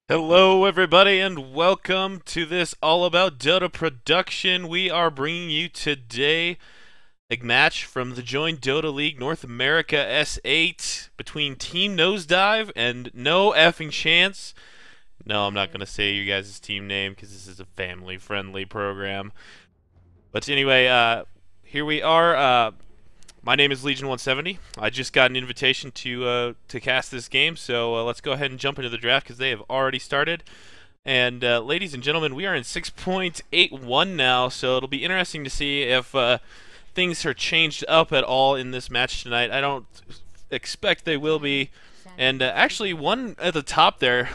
Hello, everybody, and welcome to this All About Dota production. We are bringing you today a match from the Join Dota League North America S8 between Team Nosedive and No Effing Chance. No, I'm not going to say you guys' team name because this is a family-friendly program. But anyway, here we are. My name is Legion 170. I just got an invitation to cast this game, so let's go ahead and jump into the draft because they have already started. And ladies and gentlemen, we are in 6.81 now, so it'll be interesting to see if things are changed up at all in this match tonight. I don't expect they will be. And actually, one at the top there,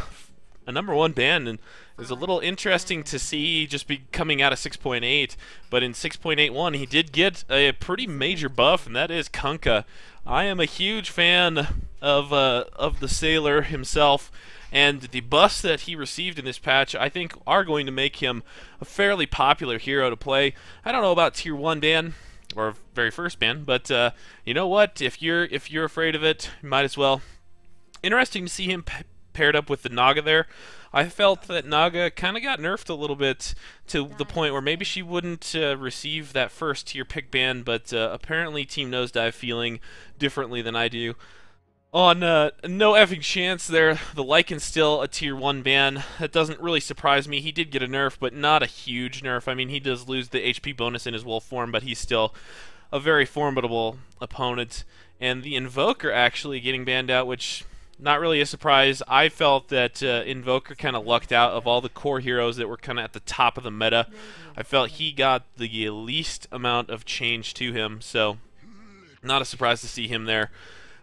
a #1 ban, and is a little interesting to see just be coming out of 6.8, but in 6.81 he did get a pretty major buff, and that is Kunkka. I am a huge fan of the Sailor himself, and the buffs that he received in this patch I think are going to make him a fairly popular hero to play. I don't know about tier 1 ban or very first ban, but you know what? If you're afraid of it, you might as well. Interesting to see him paired up with the Naga there. I felt that Naga kind of got nerfed a little bit to the point where maybe she wouldn't receive that first tier pick ban, but apparently Team Nosedive feeling differently than I do. On No Effing Chance there, the Lycan's still a tier 1 ban. That doesn't really surprise me. He did get a nerf, but not a huge nerf. I mean, he does lose the HP bonus in his wolf form, but he's still a very formidable opponent. And the Invoker actually getting banned out, which not really a surprise. I felt that Invoker kind of lucked out of all the core heroes that were kind of at the top of the meta. I felt he got the least amount of change to him, so not a surprise to see him there.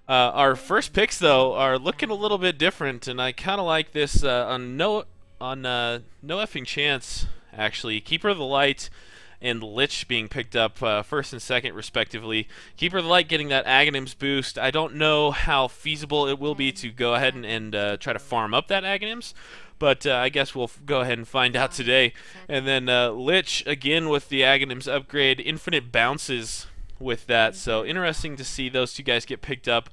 Our first picks, though, are looking a little bit different, and I kind of like this on No Effing Chance, actually. Keeper of the Light and Lich being picked up first and second, respectively. Keeper of the Light getting that Aghanims boost. I don't know how feasible it will be to go ahead and try to farm up that Aghanims, but I guess we'll go ahead and find out today. And then Lich, again with the Aghanims upgrade, infinite bounces with that, so interesting to see those two guys get picked up.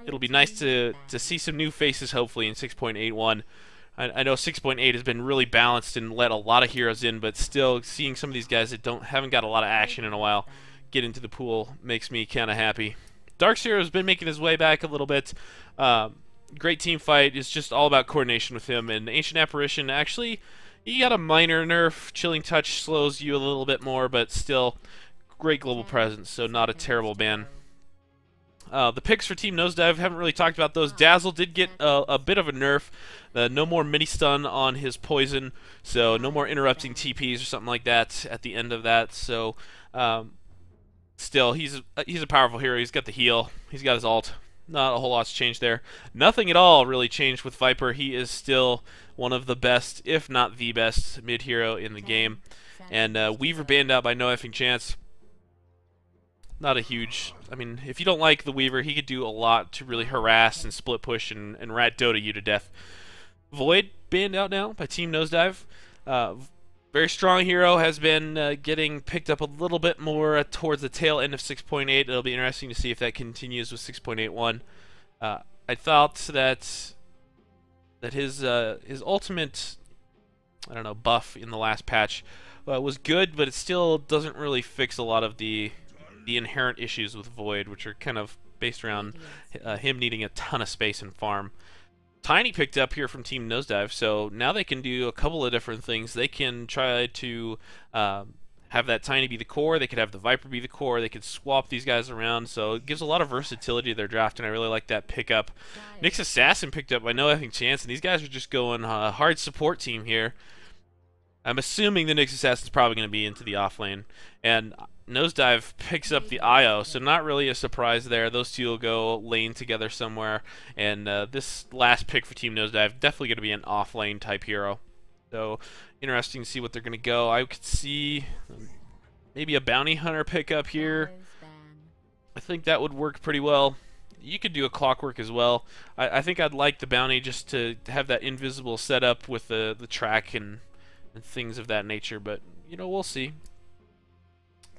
It'll be nice to see some new faces, hopefully, in 6.81. I know 6.8 has been really balanced and let a lot of heroes in, but still seeing some of these guys that haven't got a lot of action in a while get into the pool makes me kind of happy. Darkseer has been making his way back a little bit. Great team fight. It's just all about coordination with him. And Ancient Apparition, actually, he got a minor nerf. Chilling Touch slows you a little bit more, but still great global presence, so not a terrible ban. The picks for Team Nosedive, haven't really talked about those. Dazzle did get a bit of a nerf. No more mini stun on his poison, so no more interrupting TPs or something like that at the end of that. So still, he's a powerful hero. He's got the heal. He's got his ult. Not a whole lot's changed there. Nothing at all really changed with Viper. He is still one of the best, if not the best, mid hero in the game. And Weaver banned out by No Effing Chance. Not a huge... I mean, if you don't like the Weaver, he could do a lot to really harass and split push and rat Dota you to death. Void banned out now by Team Nosedive. Very strong hero, has been getting picked up a little bit more towards the tail end of 6.8. It'll be interesting to see if that continues with 6.81. I thought that his ultimate, I don't know, buff in the last patch was good, but it still doesn't really fix a lot of the inherent issues with Void, which are kind of based around him needing a ton of space and farm. Tiny picked up here from Team Nosedive, so now they can do a couple of different things. They can try to have that Tiny be the core, they could have the Viper be the core, they could swap these guys around, so it gives a lot of versatility to their draft, and I really like that pickup. Nyx Assassin picked up by No Effing Chance, and these guys are just going hard support team here. I'm assuming the Nyx Assassin's probably going to be into the off lane, and Nosedive picks up the IO, so not really a surprise there. Those two will go lane together somewhere, and this last pick for Team Nosedive definitely going to be an off-lane type hero. So interesting to see what they're going to go. I could see maybe a Bounty Hunter pickup here. I think that would work pretty well. You could do a Clockwork as well. I think I'd like the Bounty just to have that invisible setup with the track and things of that nature, but you know, we'll see.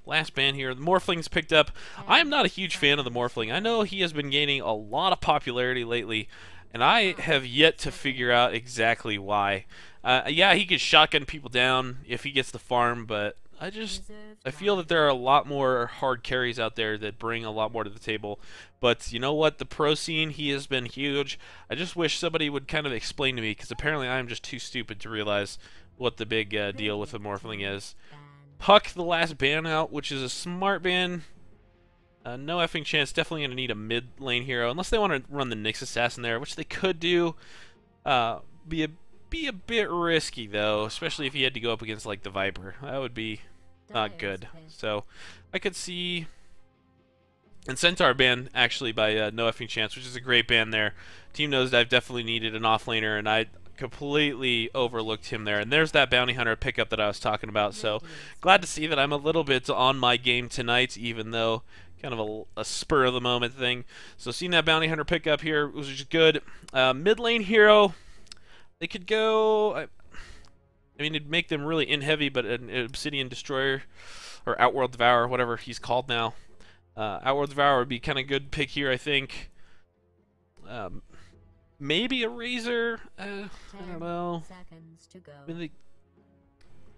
last ban here. The Morphling's picked up. I am not a huge fan of the Morphling. I know he has been gaining a lot of popularity lately, and I have yet to figure out exactly why. Yeah, he could shotgun people down if he gets the farm, but I feel that there are a lot more hard carries out there that bring a lot more to the table. But you know what? The pro scene, he has been huge. I just wish somebody would kind of explain to me, because apparently I'm just too stupid to realize what the big deal with the Morphling is. Puck, the last ban out, which is a smart ban. No effing chance. Definitely going to need a mid lane hero, unless they want to run the Nyx Assassin there, which they could do. Be a bit risky though, especially if he had to go up against like the Viper. That would be not good. So I could see. And Centaur ban actually by No Effing Chance, which is a great ban there. Team knows I've definitely needed an offlaner, and I completely overlooked him there. And there's that Bounty Hunter pickup that I was talking about. So glad to see that I'm a little bit on my game tonight, even though kind of a spur of the moment thing. So seeing that Bounty Hunter pickup here was just good. Mid lane hero, they could go. I mean, it'd make them really in heavy, but an Obsidian Destroyer or Outworld Devourer, whatever he's called now. Outworld Devourer would be kind of good pick here, I think. Maybe a Razor. I don't know. I mean,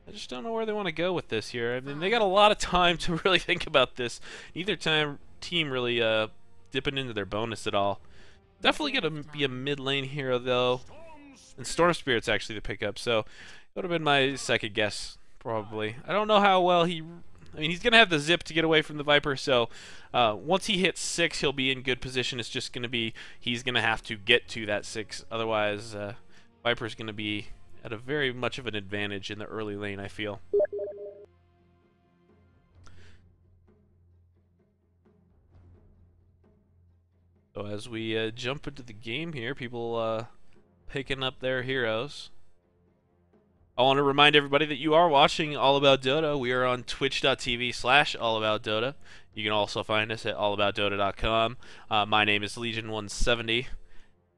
I just don't know where they want to go with this here. I mean, they got a lot of time to really think about this. Neither team really dipping into their bonus at all. Definitely going to be a mid lane hero, though. And Storm Spirit's actually the pickup, so it would have been my second guess, probably. I don't know how well he... I mean, he's going to have the zip to get away from the Viper, so once he hits 6, he'll be in good position. It's just going to be, he's going to have to get to that 6. Otherwise, Viper's going to be at a very much of an advantage in the early lane, I feel. So as we jump into the game here, people picking up their heroes. I want to remind everybody that you are watching All About Dota. We are on twitch.tv/allaboutdota. You can also find us at allaboutdota.com. My name is Legion170,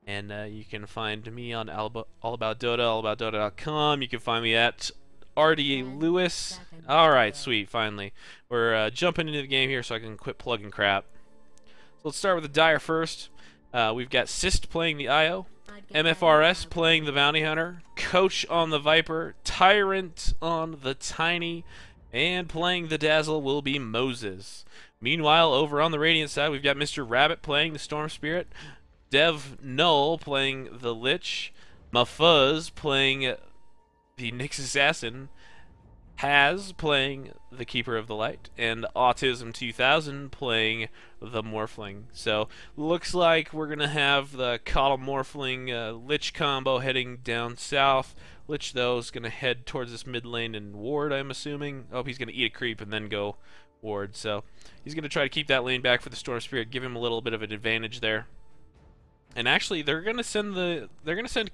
and you can find me on allaboutdota.com. You can find me at RDA Lewis. Alright, sweet, finally. We're jumping into the game here so I can quit plugging crap. So let's start with the Dire first. We've got Sist playing the IO. MFRS playing the Bounty Hunter, Coach on the Viper, Tyrant on the Tiny, and playing the Dazzle will be Moses. Meanwhile, over on the Radiant side, we've got Mr. Rabbit playing the Storm Spirit, Dev Null playing the Lich, Mafuz playing the Nyx Assassin, Haz playing the Keeper of the Light, and Autism 2000 playing the Morphling. So looks like we're gonna have the Coddle Morphling Lich combo heading down south. Lich though is gonna head towards this mid lane and ward, I'm assuming. Oh, he's gonna eat a creep and then go ward. So he's gonna try to keep that lane back for the Storm Spirit, give him a little bit of an advantage there. And actually, they're gonna send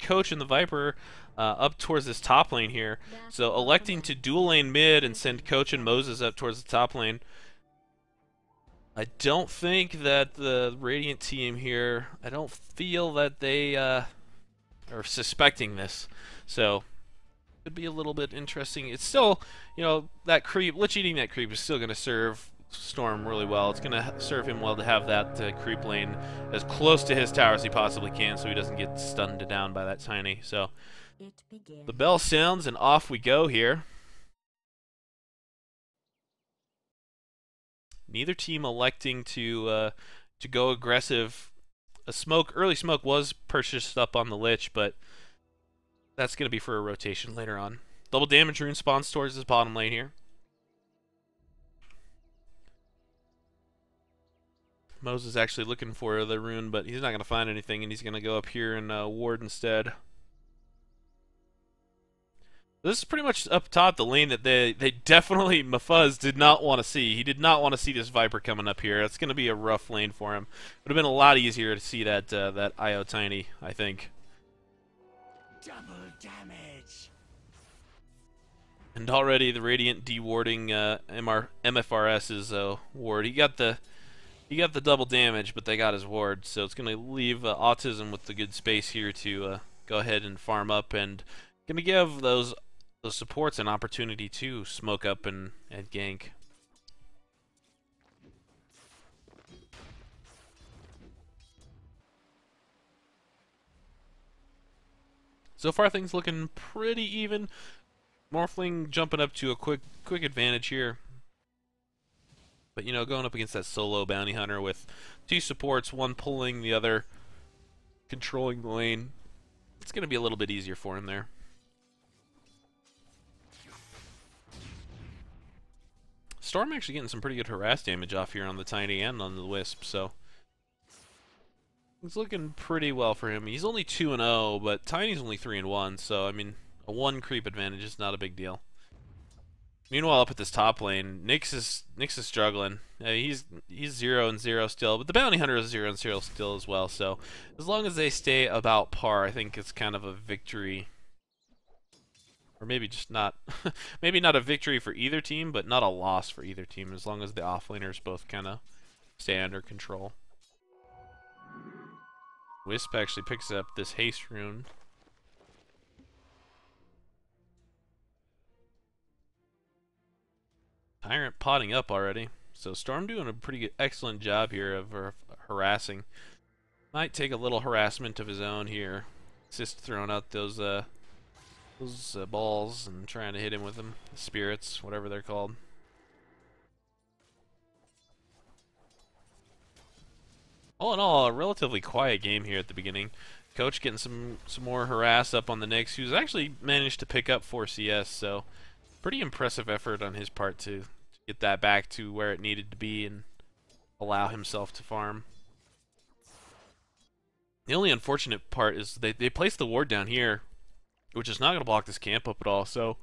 Coach and the Viper up towards this top lane here. So electing to dual lane mid and send Coach and Moses up towards the top lane. I don't think that the Radiant team here, I don't feel that they are suspecting this. So could be a little bit interesting. It's still, you know, that creep, Lich eating that creep is still gonna serve Storm really well. It's gonna serve him well to have that creep lane as close to his tower as he possibly can, so he doesn't get stunned down by that Tiny. So the bell sounds and off we go here. Neither team electing to go aggressive. Early smoke was purchased up on the Lich, but that's gonna be for a rotation later on. Double damage rune spawns towards his bottom lane here. Moses actually looking for the rune, but he's not going to find anything, and he's going to go up here and ward instead. This is pretty much up top the lane that they definitely, Mafuz did not want to see. He did not want to see this Viper coming up here. It's going to be a rough lane for him. It would have been a lot easier to see that that IO Tiny, I think. Double damage. And already the Radiant dewarding MFRS's ward. He got the double damage, but they got his ward, so it's going to leave Autism with the good space here to go ahead and farm up, and going to give those supports an opportunity to smoke up and gank. So far, things looking pretty even. Morphling jumping up to a quick advantage here. But, you know, going up against that solo bounty hunter with 2 supports, one pulling, the other controlling the lane, it's going to be a little bit easier for him there. Storm actually getting some pretty good harass damage off here on the Tiny and on the Wisp, so it's looking pretty well for him. He's only 2-0, but Tiny's only 3-1, so I mean, a 1 creep advantage is not a big deal. Meanwhile, up at this top lane, Nyx is struggling. He's 0-0 still, but the bounty hunter is 0-0 still as well. So as long as they stay about par, I think it's kind of a victory, or maybe just not. Maybe not a victory for either team, but not a loss for either team. As long as the offlaners both kind of stay under control. Wisp actually picks up this haste rune. Tyrant potting up already, so Storm doing a pretty good, excellent job here of harassing. Might take a little harassment of his own here, just throwing out those balls and trying to hit him with them, spirits, whatever they're called. All in all, a relatively quiet game here at the beginning. Coach getting some more harass up on the Nyx, who's actually managed to pick up 4 CS, so pretty impressive effort on his part to get that back to where it needed to be and allow himself to farm. The only unfortunate part is they placed the ward down here, which is not going to block this camp up at all, so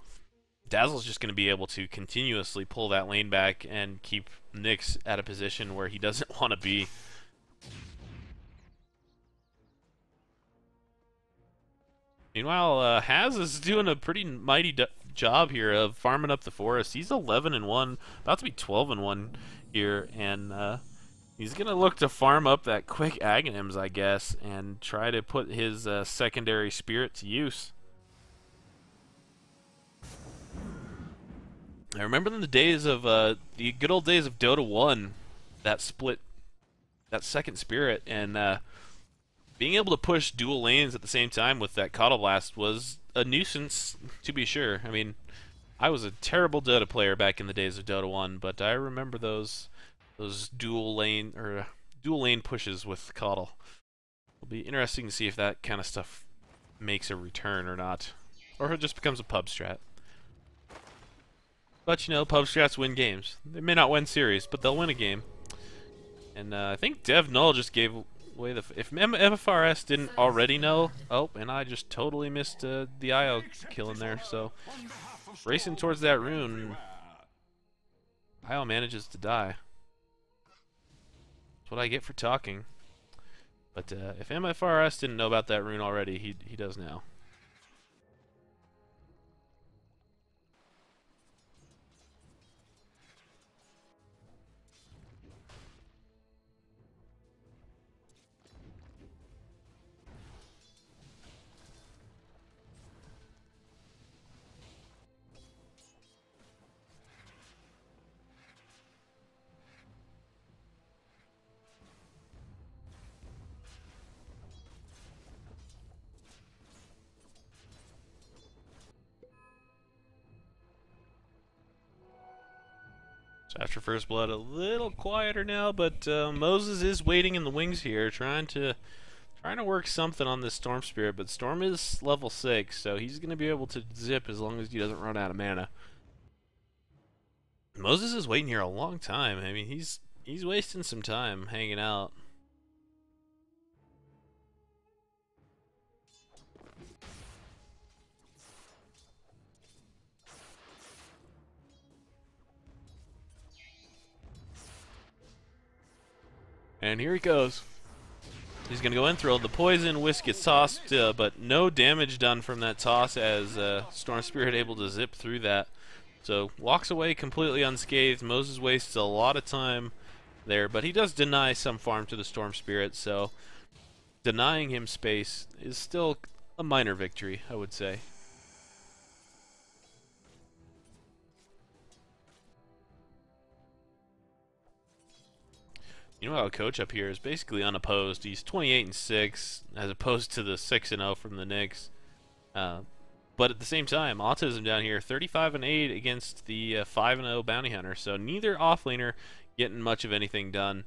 Dazzle's just going to be able to continuously pull that lane back and keep Nyx at a position where he doesn't want to be. Meanwhile, Haz is doing a pretty mighty job here of farming up the forest. He's 11-1, about to be 12-1 here, and he's gonna look to farm up that quick Aghanims, I guess, and try to put his secondary spirit to use. I remember in the days of the good old days of Dota 1, that split, that second spirit, and being able to push dual lanes at the same time with that Coddle Blast was a nuisance, to be sure. I mean, I was a terrible Dota player back in the days of Dota 1, but I remember those dual lane pushes with Coddle. It'll be interesting to see if that kind of stuff makes a return or not, or if it just becomes a pub strat. But you know, pub strats win games. They may not win series, but they'll win a game. And I think Dev Null just gave away the... If MFRS didn't already know... Oh, and I just totally missed the IO kill in there, so... Racing towards that rune... IO manages to die. That's what I get for talking. But if MFRS didn't know about that rune already, he does now. So after First Blood, a little quieter now, but Moses is waiting in the wings here, trying to work something on this Storm Spirit. But Storm is level 6, so he's going to be able to zip as long as he doesn't run out of mana. Moses is waiting here a long time. I mean, he's wasting some time hanging out. And here he goes. He's going to go in, throw the poison. Wisp gets tossed, but no damage done from that toss as Storm Spirit able to zip through that. So walks away completely unscathed. Moses wastes a lot of time there, but he does deny some farm to the Storm Spirit, so denying him space is still a minor victory, I would say. You know how Coach up here is basically unopposed. He's 28-6 as opposed to the 6-0 from the Nyx. But at the same time, Autism down here, 35-8 against the 5-0 Bounty Hunter. So neither offlaner getting much of anything done.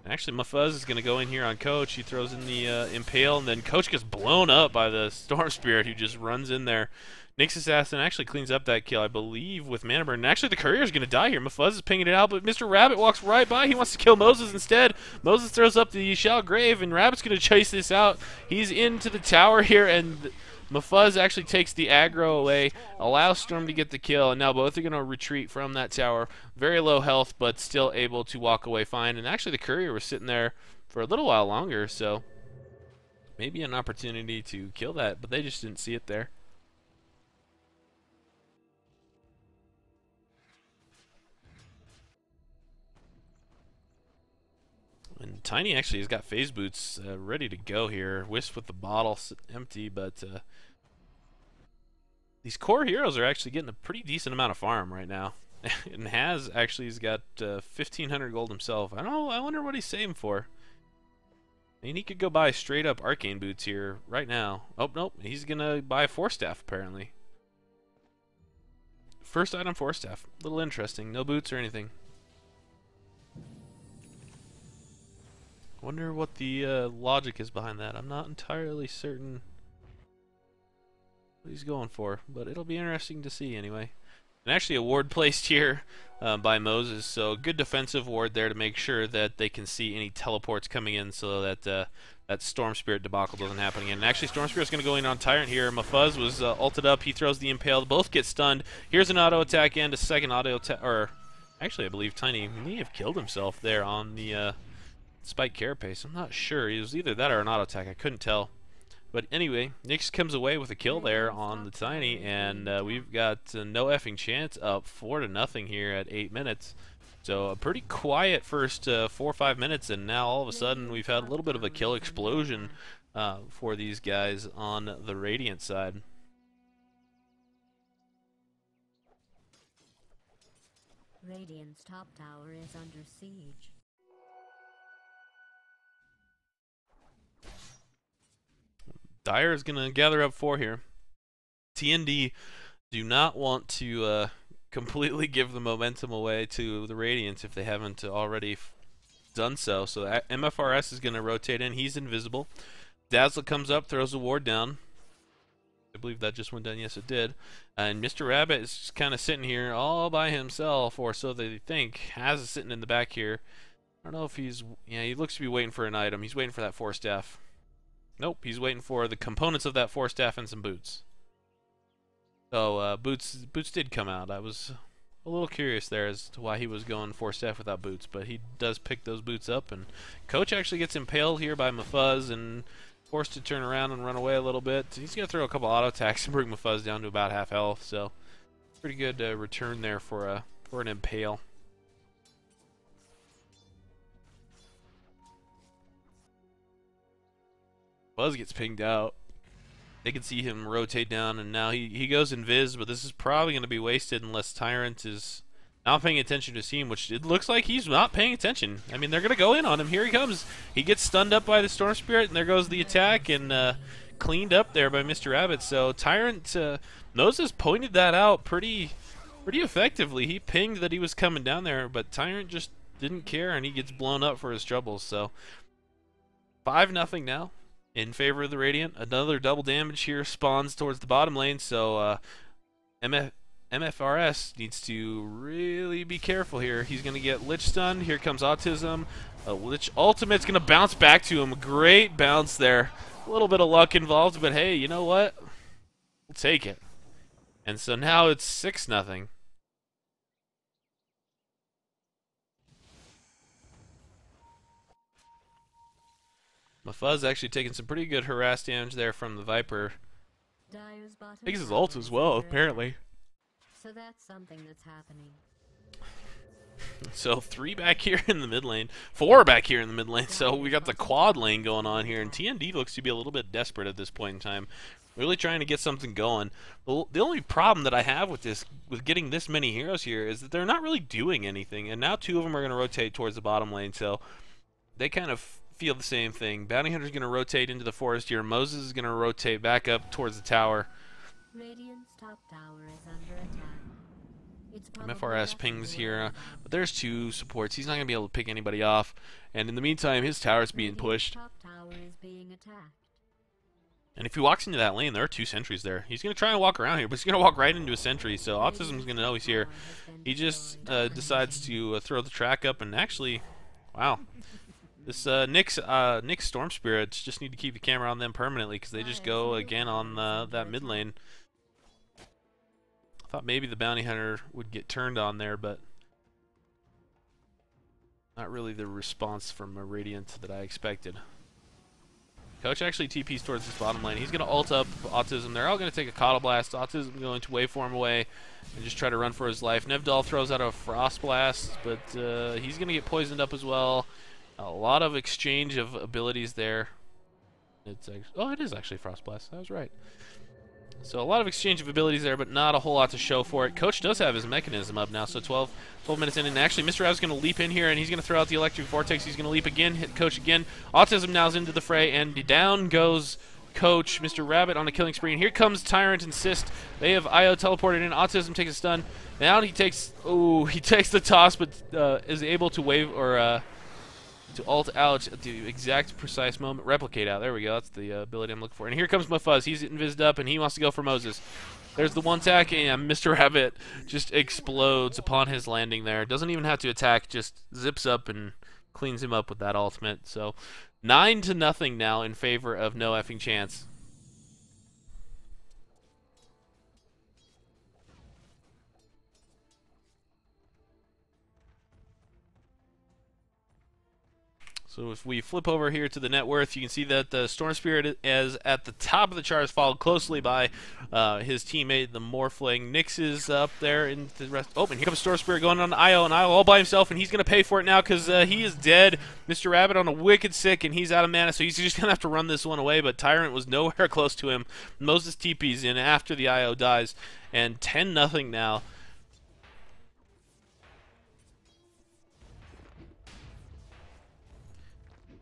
Actually, Mufuz is going to go in here on Coach. He throws in the Impale, and then Coach gets blown up by the Storm Spirit, who just runs in there. Nyx Assassin actually cleans up that kill, I believe, with Mana Burn. And actually, the Courier's going to die here. Mufuz is pinging it out, but Mr. Rabbit walks right by. He wants to kill Moses instead. Moses throws up the Shallow Grave, and Rabbit's going to chase this out. He's into the tower here, and Mufuz actually takes the aggro away, allows Storm to get the kill, and now both are going to retreat from that tower. Very low health, but still able to walk away fine. And actually, the Courier was sitting there for a little while longer, so maybe an opportunity to kill that, but they just didn't see it there. And Tiny actually has got phase boots ready to go here. Wisp with the bottle empty, but these core heroes are actually getting a pretty decent amount of farm right now. And Has actually has got 1,500 gold himself. I don't know. I wonder what he's saving for. I mean, he could go buy straight up arcane boots here right now. Oh nope, he's gonna buy a Force Staff apparently. First item Force Staff. A little interesting. No boots or anything. Wonder what the logic is behind that. I'm not entirely certain what he's going for, but it'll be interesting to see anyway. And actually a ward placed here by Moses, so good defensive ward there to make sure that they can see any teleports coming in so that that Storm Spirit debacle doesn't happen again. And actually Storm Spirit's going to go in on Tyrant here. Mufuz was ulted up. He throws the Impale. Both get stunned. Here's an auto attack and a second auto attack. Or actually I believe Tiny may have killed himself there on the Spike Carapace. I'm not sure. It was either that or an auto attack. I couldn't tell. But anyway, Nyx comes away with a kill there on the Tiny, and we've got no effing chance, up 4-0 here at 8 minutes. So a pretty quiet first 4 or 5 minutes, and now all of a sudden we've had a little bit of a kill explosion for these guys on the Radiant side. Radiant's top tower is under siege. Dire is going to gather up 4 here. TND do not want to completely give the momentum away to the Radiants if they haven't already done so. So MFRS is going to rotate in. He's invisible. Dazzle comes up, throws a ward down. I believe that just went down. Yes, it did. And Mr. Rabbit is just kind of sitting here all by himself, or so they think. Has is sitting in the back here. I don't know if he's... Yeah, he looks to be waiting for an item. He's waiting for that Force Staff. Nope, he's waiting for the components of that Force Staff and some boots. So boots did come out. I was a little curious there as to why he was going Force Staff without boots, but he does pick those boots up, and Coach actually gets impaled here by Mufuz and forced to turn around and run away a little bit. He's going to throw a couple auto attacks and bring Mufuz down to about half health, so pretty good return there for an impale. Buzz gets pinged out. They can see him rotate down, and now he goes invis, but this is probably going to be wasted unless Tyrant is not paying attention to his team, which it looks like he's not paying attention. I mean, they're going to go in on him. Here he comes. He gets stunned up by the Storm Spirit, and there goes the attack, and cleaned up there by Mr. Rabbit. So Tyrant, Moses pointed that out pretty effectively. He pinged that he was coming down there, but Tyrant just didn't care, and he gets blown up for his troubles. So 5-0 now in favor of the Radiant. Another double damage here spawns towards the bottom lane, so MFRS needs to really be careful here. He's going to get Lich stunned. Here comes Autism. Lich ultimate's going to bounce back to him. Great bounce there. A little bit of luck involved, but hey, you know what? We'll take it. And so now it's 6-0. Mufuz actually taking some pretty good harass damage there from the Viper. Takes his ult as well, apparently. So that's something that's happening. So 3 back here in the mid lane, 4 back here in the mid lane. So we got the quad lane going on here, and TND looks to be a little bit desperate at this point in time. Really trying to get something going. The only problem that I have with getting this many heroes here is that they're not really doing anything. And now 2 of them are going to rotate towards the bottom lane, so they kind of feel the same thing. Bounty Hunter's going to rotate into the forest here. Moses is going to rotate back up towards the tower. Radiant's top tower is under attack. It's MFRS pings here, but there's 2 supports. He's not going to be able to pick anybody off. And in the meantime, his tower's being pushed. Top tower is being attacked. And if he walks into that lane, there are 2 sentries there. He's going to try and walk around here, but he's going to walk right into a sentry. So Autism's going to know he's here. He just decides to throw the track up, and actually, wow. This Nyx Storm Spirits just need to keep the camera on them permanently because they just go again on that mid lane. I thought maybe the Bounty Hunter would get turned on there, but not really the response from a Radiant that I expected. Coach actually TPs towards this bottom lane. He's going to ult up Autism. They're all going to take a Coddle Blast. Autism going to waveform away and just try to run for his life. Nevdal throws out a Frost Blast, but he's going to get poisoned up as well. A lot of exchange of abilities there. It's it is actually Frost Blast. I was right. So a lot of exchange of abilities there, but not a whole lot to show for it. Coach does have his mechanism up now, so 12 minutes in, and actually Mr. Rav's going to leap in here, and he's going to throw out the Electric Vortex. He's going to leap again, hit Coach again. Autism now's into the fray, and down goes Coach, Mr. Rabbit, on a killing spree. And here comes Tyrant and Sist. They have IO teleported in. Autism takes a stun. Now he takes the toss, but is able to wave or to ult out at the exact precise moment. Replicate out. There we go. That's the ability I'm looking for. And here comes Mufuz. He's invised up, and he wants to go for Moses. There's the one attack, and Mr. Rabbit just explodes upon his landing there. Doesn't even have to attack. Just zips up and cleans him up with that ultimate. So 9-0 now in favor of No Effing Chance. So if we flip over here to the net worth, you can see that the Storm Spirit is at the top of the charts, followed closely by his teammate, the Morphling. Nyx is up there in the rest. Oh, and here comes Storm Spirit going on IO, and IO all by himself, and he's going to pay for it now because he is dead. Mr. Rabbit on a wicked sick, and he's out of mana, so he's just going to have to run this one away, but Tyrant was nowhere close to him. Moses TP's in after the IO dies, and 10-0 now.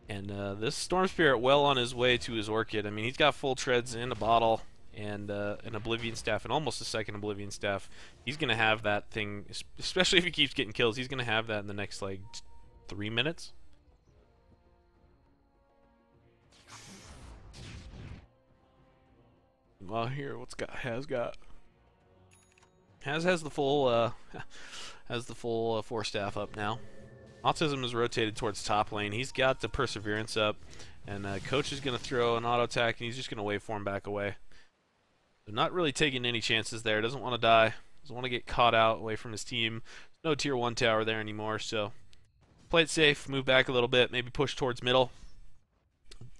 And this Storm Spirit well on his way to his Orchid. I mean, he's got full treads in a bottle and an Oblivion Staff and almost a second Oblivion Staff. He's going to have that thing, especially if he keeps getting kills, he's going to have that in the next, like, 3 minutes. Well, here, Has has the full, Force Staff up now. Autism is rotated towards top lane. He's got the Perseverance up, and Coach is going to throw an auto attack, and he's just going to waveform back away. So not really taking any chances there. Doesn't want to die. Doesn't want to get caught out away from his team. There's no tier 1 tower there anymore, so play it safe, move back a little bit, maybe push towards middle.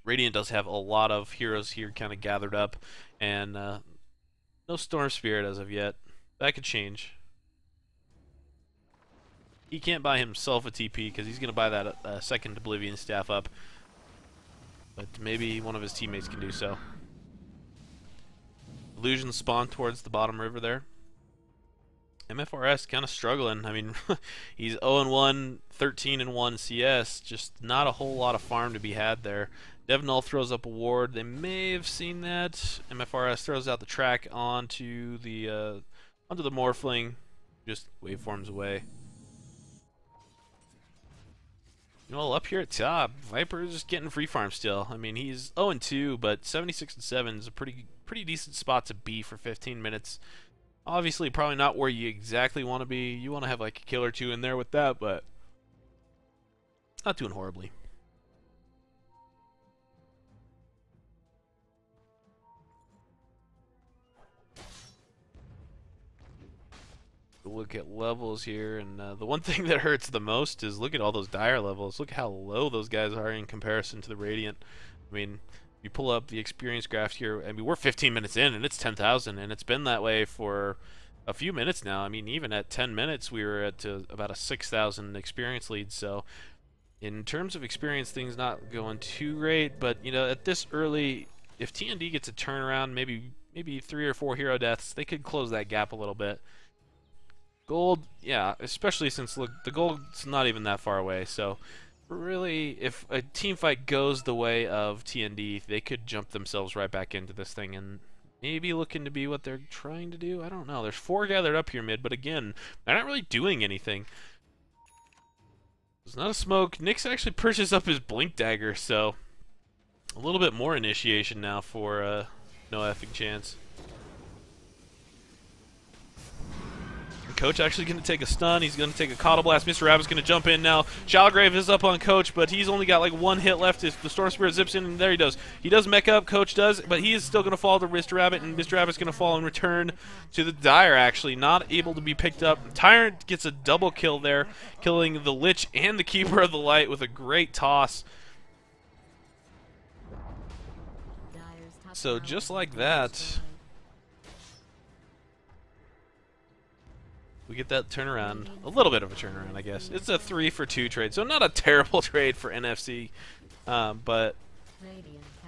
Radiant does have a lot of heroes here kind of gathered up, and no Storm Spirit as of yet. That could change. He can't buy himself a TP because he's going to buy that second Oblivion Staff up. But maybe one of his teammates can do so. Illusion spawn towards the bottom river there. MFRS kind of struggling. I mean, he's 0-1, 13-1 CS. Just not a whole lot of farm to be had there. Devnull throws up a ward. They may have seen that. MFRS throws out the track onto the Morphling. Just waveforms away. Well, up here at top, Viper is just getting free farm still. I mean, he's 0-2, but 76-7 is a pretty decent spot to be for 15 minutes. Obviously, probably not where you exactly want to be. You want to have like a kill or two in there with that, but not doing horribly. Look at levels here, and the one thing that hurts the most is look at all those dire levels. Look how low those guys are in comparison to the Radiant. I mean, you pull up the experience graph here. I mean, we're 15 minutes in, and it's 10,000, and it's been that way for a few minutes now. I mean, even at 10 minutes, we were at about a 6,000 experience lead. So, in terms of experience, things not going too great. But you know, at this early, if TND gets a turnaround, maybe 3 or 4 hero deaths, they could close that gap a little bit. Gold, yeah, especially since, look, the gold's not even that far away, so really, if a team fight goes the way of TND, they could jump themselves right back into this thing and maybe looking to be what they're trying to do. I don't know. There's 4 gathered up here mid, but again, they're not really doing anything. There's not a smoke. Nyx actually pushes up his Blink Dagger, so a little bit more initiation now for no effing chance. Coach actually going to take a stun. He's going to take a Coddle Blast. Mr. Rabbit's going to jump in now. Shalgrave is up on Coach, but he's only got like 1 hit left. The Storm Spirit zips in, and there he does. He does mech up. Coach does, but he is still going to fall to Mr. Rabbit, and Mr. Rabbit's going to fall in return to the Dire, actually. Not able to be picked up. Tyrant gets a double kill there, killing the Lich and the Keeper of the Light with a great toss. So just like that, we get that turnaround. A little bit of a turnaround, I guess. It's a 3-for-2 trade, so not a terrible trade for NFC, but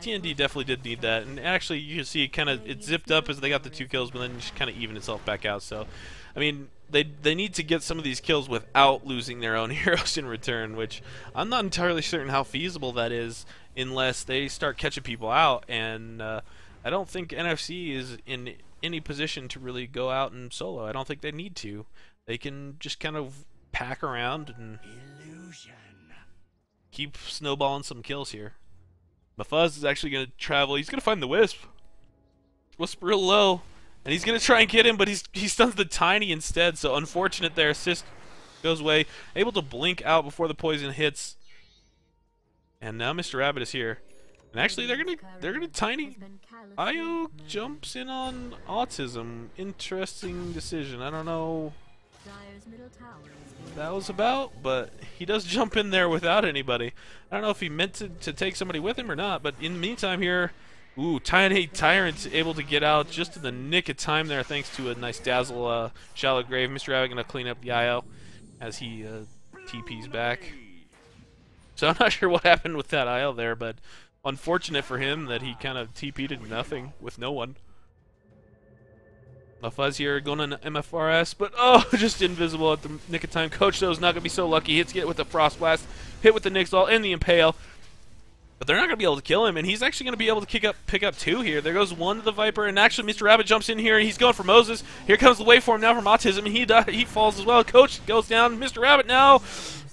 TND definitely did need that. And actually, you can see it zipped up as they got the 2 kills, but then just kind of evened itself back out. So, I mean, they need to get some of these kills without losing their own heroes in return, which I'm not entirely certain how feasible that is unless they start catching people out. And I don't think NFC is in any position to really go out and solo. I don't think they need to. They can just kind of pack around and keep snowballing some kills here. Mafuz is actually going to travel. He's going to find the Wisp. Wisp real low, and he's going to try and get him, but he stuns the Tiny instead. So unfortunate there. Assist goes away. Able to blink out before the poison hits. And now Mr. Rabbit is here. And actually, they're gonna Tiny. Io jumps in on Autism. Interesting decision. I don't know what that was about, but he does jump in there without anybody. I don't know if he meant to take somebody with him or not, but in the meantime here, ooh, Tiny Tyrant's able to get out just in the nick of time there thanks to a nice dazzle Shallow Grave. Mr. Rabbit gonna clean up the Io as he TP's back. So I'm not sure what happened with that Io there, but unfortunate for him that he kind of TP'd into nothing with no one. Mafuz here going on MFRS, but oh, just invisible at the nick of time. Coach though is not going to be so lucky. Hits get with the Frost Blast, hit with the Nyx Ult and the Impale. But they're not going to be able to kill him, and he's actually going to be able to pick up 2 here. There goes 1 to the Viper, and actually Mr. Rabbit jumps in here, and he's going for Moses. Here comes the waveform now from Autism, and he falls as well. Coach goes down. Mr. Rabbit now,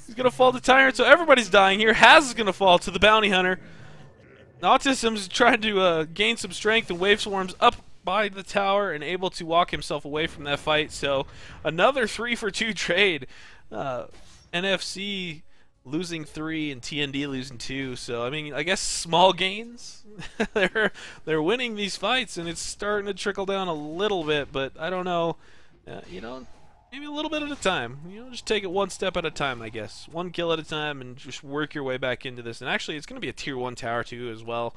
he's going to fall to Tyrant, so everybody's dying here. Haz is going to fall to the Bounty Hunter. Autism's trying to gain some strength, and Waveswarm's up by the tower and able to walk himself away from that fight. So another 3-for-2 trade. NFC losing 3 and TND losing 2. So I mean, I guess small gains. they're winning these fights, and it's starting to trickle down a little bit. But I don't know. You know, maybe a little bit at a time. You know, just take it one step at a time, I guess. 1 kill at a time, and just work your way back into this. And actually, it's going to be a tier 1 tower too as well,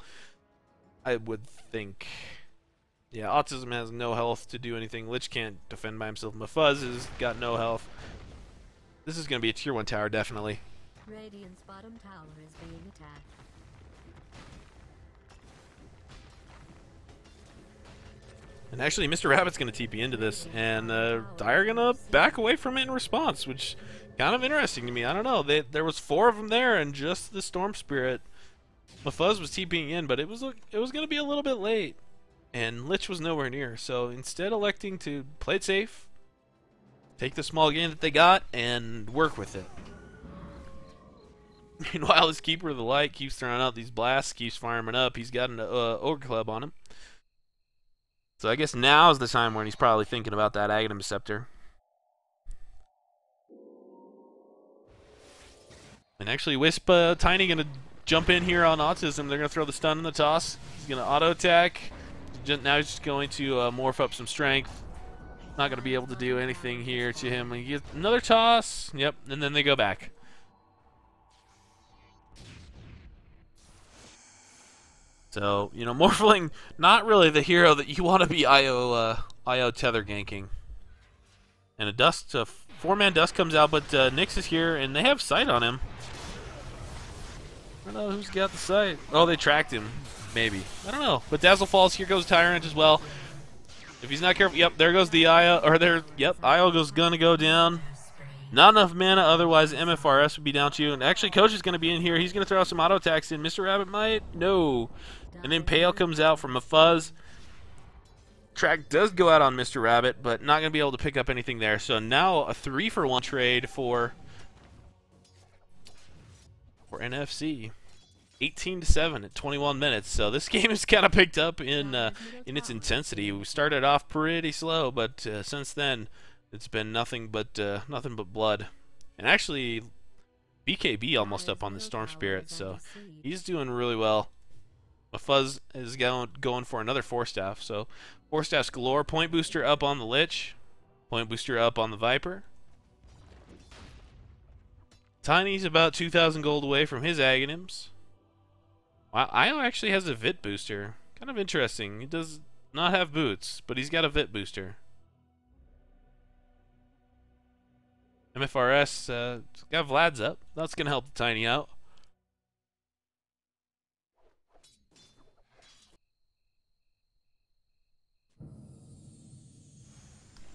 I would think. Yeah, Autism has no health to do anything. Lich can't defend by himself. Mafuz has got no health. This is going to be a tier 1 tower, definitely. Radiant's bottom tower is being attacked. And actually, Mr. Rabbit's going to TP into this, and Dire going to back away from it in response, which kind of interesting to me. I don't know. There was 4 of them there, and just the Storm Spirit. Mafuz was TPing in, but it was going to be a little bit late, and Lich was nowhere near. So instead, electing to play it safe, take the small gain that they got, and work with it. Meanwhile, this Keeper of the Light keeps throwing out these blasts, keeps farming up. He's got an Ogre Club on him. So I guess now is the time when he's probably thinking about that Aghanim Scepter. And actually, Wisp Tiny going to jump in here on Autism. They're going to throw the stun in the toss. He's going to auto attack. Now he's just going to morph up some strength. Not going to be able to do anything here to him. He gets another toss. Yep, and then they go back. So, you know, Morphling, not really the hero that you want to be IO tether ganking. And a dust, 4-man dust comes out, but Nyx is here, and they have sight on him. I don't know who's got the sight. Oh, they tracked him, maybe. I don't know. But Dazzle falls. Here goes Tyrant as well. If he's not careful, yep, there goes the IO, or there, yep, IO goes gonna go down. Not enough mana, otherwise MFRS would be down to you. And actually, Coach is going to be in here. He's going to throw out some auto attacks in. Mr. Rabbit might? No. And then Pale comes out from a Fuzz. Track does go out on Mr. Rabbit, but not going to be able to pick up anything there. So now a 3-for-1 trade for NFC. 18-7 at 21 minutes. So this game has kind of picked up in its intensity. We started off pretty slow, but since then it's been nothing but blood. And actually, BKB almost up on the Storm Spirit, so he's doing really well. Fuzz is going for another 4-staff, so 4-staffs galore. Point booster up on the Lich, point booster up on the Viper. Tiny's about 2,000 gold away from his Aghanims. Wow, Io actually has a Vit booster. Kind of interesting. He does not have boots, but he's got a Vit booster. MFRS got Vlad's up. That's going to help the Tiny out.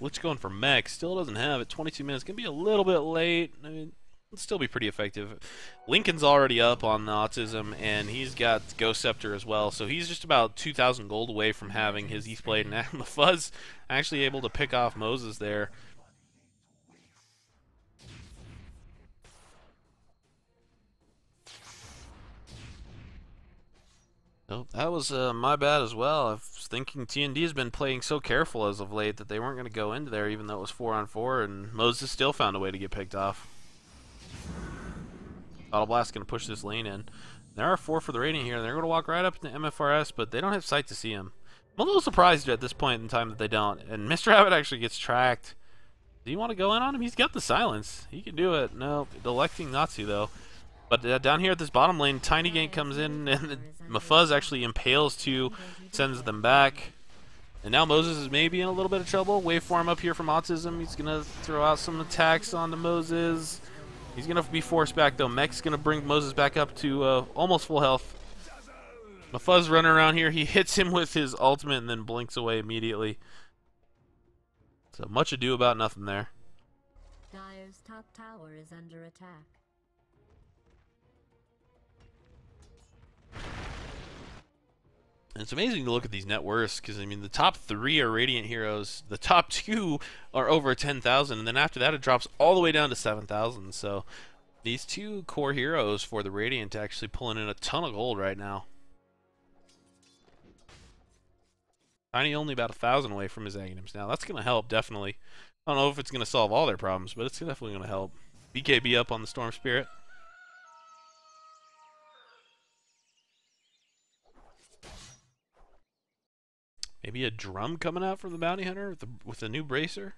Lich going for mech. Still doesn't have it. 22 minutes. Going to be a little bit late. I mean, it'll still be pretty effective. Lincoln's already up on the Autism, and he's got Ghost Scepter as well. So he's just about 2,000 gold away from having his ETH Blade. And the Fuzz actually able to pick off Moses there. Oh, that was my bad as well. I was thinking TND has been playing so careful as of late that they weren't going to go into there even though it was 4-on-4, and Moses still found a way to get picked off. Auto Blast going to push this lane in. There are 4 for the Radiant here, and they're going to walk right up into MFRS, but they don't have sight to see him. I'm a little surprised at this point in time that they don't. And Mr. Rabbit actually gets tracked. Do you want to go in on him? He's got the silence. He can do it. No, electing not to, though. But down here at this bottom lane, Tiny Gank comes in, and Mafuz actually impales 2, sends them back. And now Moses is maybe in a little bit of trouble. Waveform up here from Autism. He's going to throw out some attacks onto Moses. He's going to be forced back, though. Mech's going to bring Moses back up to almost full health. Mafuz running around here. He hits him with his ultimate and then blinks away immediately. So much ado about nothing there. Dire's top tower is under attack. And it's amazing to look at these net worths because, I mean, the top 3 are Radiant heroes. The top 2 are over 10,000. And then after that, it drops all the way down to 7,000. So these 2 core heroes for the Radiant actually pulling in a ton of gold right now. Tiny only about 1,000 away from his Aghanims. Now, that's going to help, definitely. I don't know if it's going to solve all their problems, but it's definitely going to help. BKB up on the Storm Spirit. Maybe a drum coming out from the Bounty Hunter with a new bracer.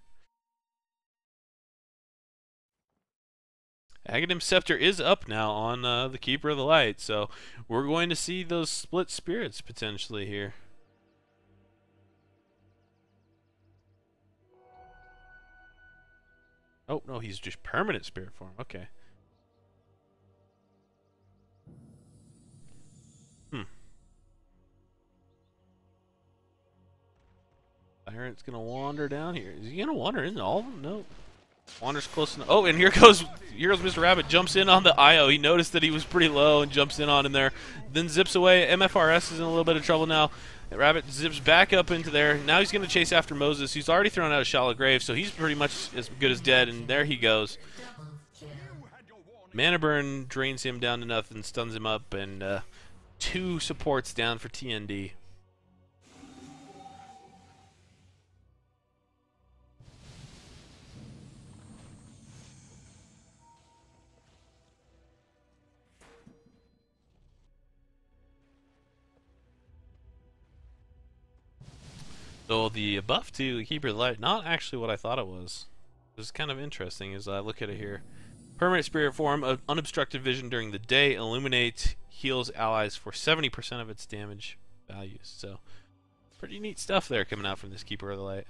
Aghanim Scepter is up now on the Keeper of the Light, so we're going to see those split spirits potentially here. Oh, no, he's just permanent spirit form. Okay. Tyrant's gonna wander down here. Is he gonna wander into all of them? No. Wanders close enough. Oh, and here goes Mr. Rabbit. Jumps in on the IO. He noticed that he was pretty low and jumps in on him there. Then zips away. MFRS is in a little bit of trouble now. Rabbit zips back up into there. Now he's gonna chase after Moses. He's already thrown out a shallow grave, so he's pretty much as good as dead. And there he goes. Mana Burn drains him down to nothing, stuns him up, and 2 supports down for TND. So the buff to Keeper of the Light, not actually what I thought it was. It's kind of interesting as I look at it here. Permanent spirit form of unobstructed vision during the day. Illuminate heals allies for 70% of its damage values. So pretty neat stuff there coming out from this Keeper of the Light.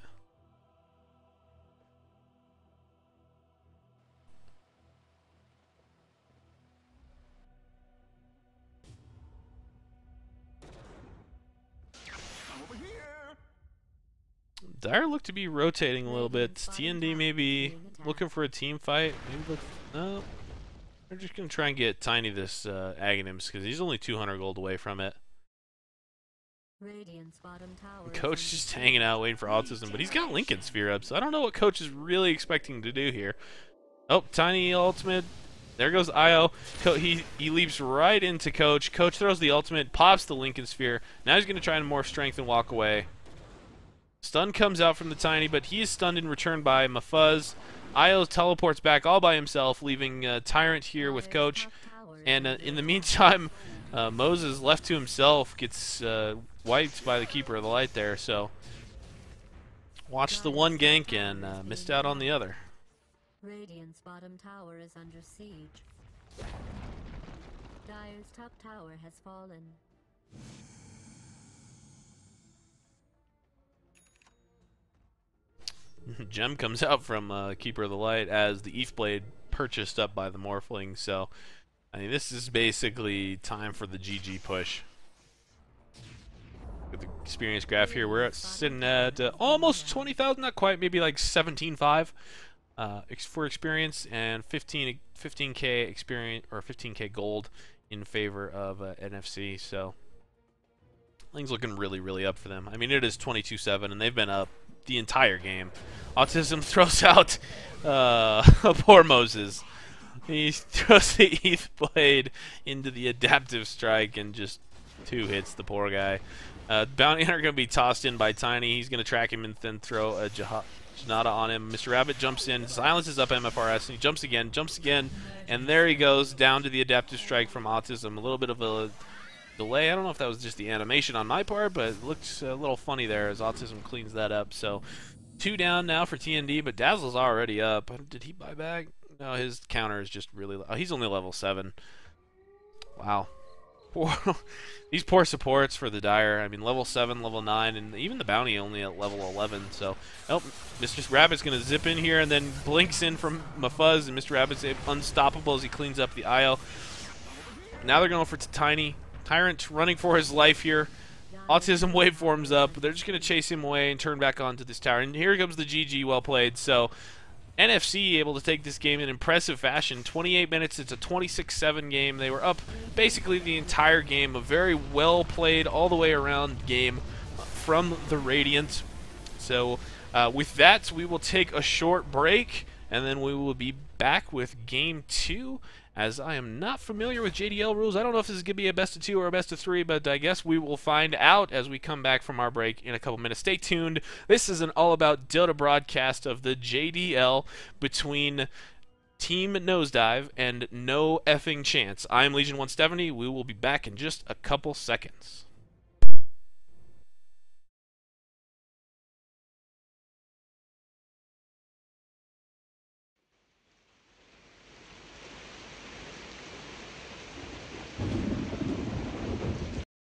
Dire look to be rotating a little bit. TND maybe looking for a team fight. Maybe no. They're just going to try and get Tiny this Aghanims because he's only 200 gold away from it. Coach just hanging out waiting for Autism, but he's got Lincoln Sphere up, so I don't know what Coach is really expecting to do here. Oh, Tiny ultimate. There goes Io. He leaps right into Coach. Coach throws the ultimate, pops the Lincoln Sphere. Now he's going to try and morph strength and walk away. Stun comes out from the Tiny, but he is stunned in return by Mafuz. Io teleports back all by himself, leaving Tyrant here with Coach. And in the meantime, Moses, left to himself, gets wiped by the Keeper of the Light there. So watched the one gank and missed out on the other. Radiant's bottom tower is under siege. Dire's top tower has fallen. Gem comes out from Keeper of the Light as the ETH Blade purchased up by the Morphling. So, I mean, this is basically time for the GG push. With the experience graph here, we're sitting at almost 20,000, not quite, maybe like 17.5 for experience, and 15k experience or 15k gold in favor of NFC. So, things looking really up for them. I mean, it is 22-7, and they've been up the entire game. Autism throws out poor Moses. He throws the ETH Blade into the Adaptive Strike and just 2 hits the poor guy. Bounty Hunter going to be tossed in by Tiny. He's going to track him and then throw a Janata on him. Mr. Rabbit jumps in, silences up MFRS, and he jumps again, and there he goes down to the Adaptive Strike from Autism. A little bit of a delay. I don't know if that was just the animation on my part, but it looks a little funny there as Autism cleans that up. So 2 down now for TND, but Dazzle's already up. Did he buy back? No, his counter is just really low. Oh, he's only level 7. Wow. These poor supports for the Dire. I mean, level 7, level 9, and even the Bounty only at level 11. So, oh, Mr. Rabbit's going to zip in here and then blinks in from Mafuz, and Mr. Rabbit's unstoppable as he cleans up the IO. Now they're going for Tiny. Tyrant running for his life here. Autism waveforms up. They're just going to chase him away and turn back onto this tower. And here comes the GG, well played. So NFC able to take this game in impressive fashion. 28 minutes, it's a 26-7 game. They were up basically the entire game. A very well played all the way around game from the Radiant. So with that, we will take a short break, and then we will be back with Game 2. As I am not familiar with JDL rules, I don't know if this is going to be a best of 2 or a best of 3, but I guess we will find out as we come back from our break in a couple minutes. Stay tuned. This is an all-about Dota broadcast of the JDL between Team Nosedive and No Effing Chance. I am Legion 170. We will be back in just a couple seconds.